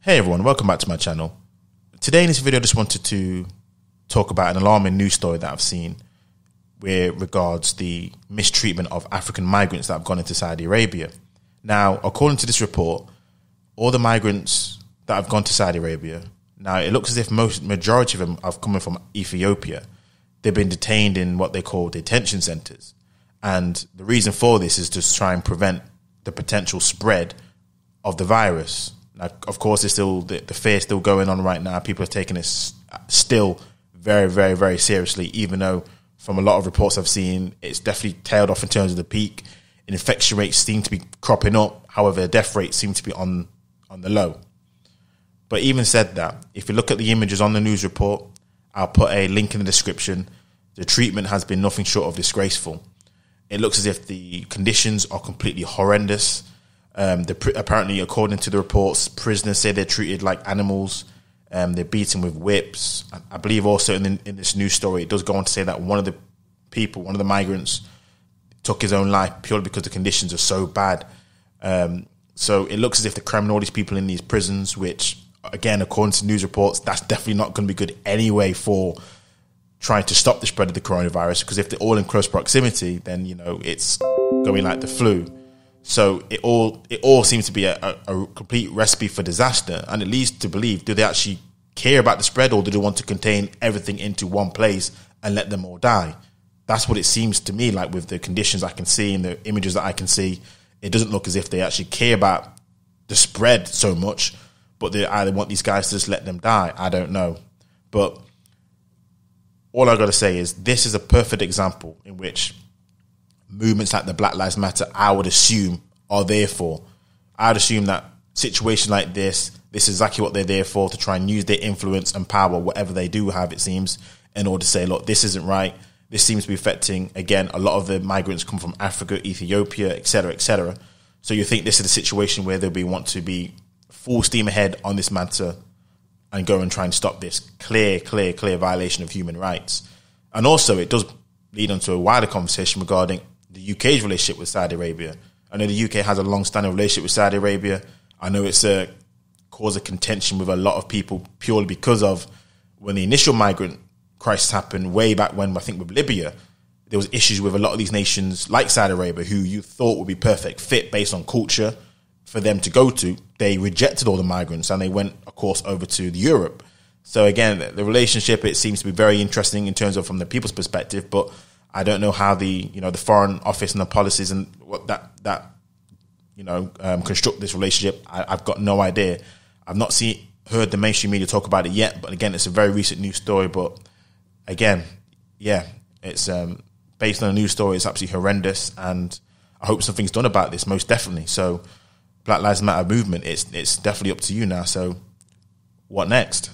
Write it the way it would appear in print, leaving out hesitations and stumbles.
Hey everyone, welcome back to my channel. Today in this video I just wanted to talk about an alarming news story that I've seen with regards the mistreatment of African migrants that have gone into Saudi Arabia. Now, according to this report, all the migrants that have gone to Saudi Arabia, now it looks as if majority of them are coming from Ethiopia. They've been detained in what they call detention centers. And the reason for this is to try and prevent the potential spread of the virus. Now, of course, it's still the fear is still going on right now. People are taking this still very, very, very seriously, even though from a lot of reports I've seen, it's definitely tailed off in terms of the peak. Infection rates seem to be cropping up. However, the death rates seem to be on the low. But even said that, if you look at the images on the news report, I'll put a link in the description. The treatment has been nothing short of disgraceful. It looks as if the conditions are completely horrendous. Apparently, according to the reports, prisoners say they're treated like animals. They're beaten with whips. I believe also in this news story, it does go on to say that one of the migrants, took his own life purely because the conditions are so bad. So it looks as if they're cramming all these people in these prisons, which, again, according to news reports, that's definitely not going to be good anyway for trying to stop the spread of the coronavirus. Because if they're all in close proximity, then, you know, it's going like the flu. So it all seems to be a complete recipe for disaster, and it leads to believe, do they actually care about the spread, or do they want to contain everything into one place and let them all die? That's what it seems to me like with the conditions I can see and the images that I can see. It doesn't look as if they actually care about the spread so much, but they either want these guys to just let them die. I don't know. But all I got to say is this is a perfect example in which movements like the Black Lives Matter, I would assume, are there for. I would assume that situations like this is exactly what they're there for, to try and use their influence and power, whatever they do have, it seems, in order to say, look, this isn't right. This seems to be affecting, again, a lot of the migrants come from Africa, Ethiopia, etc., etc. So you think this is a situation where they'll want to be full steam ahead on this matter and go and try and stop this clear violation of human rights. And also, it does lead on to a wider conversation regarding the UK's relationship with Saudi Arabia. I know the UK has a long-standing relationship with Saudi Arabia. I know it's a cause of contention with a lot of people purely because of when the initial migrant crisis happened way back when, I think with Libya, there was issues with a lot of these nations like Saudi Arabia, who you thought would be perfect fit based on culture for them to go to. They rejected all the migrants and they went, of course, over to Europe. So again, the relationship, it seems to be very interesting in terms of from the people's perspective, but I don't know how the Foreign Office and the policies and what that construct this relationship. I've got no idea. I've not heard the mainstream media talk about it yet, but again, it's a very recent news story. But again, yeah, it's based on a news story. It's absolutely horrendous, and I hope something's done about this, most definitely. So Black Lives Matter movement, it's definitely up to you now. So what next?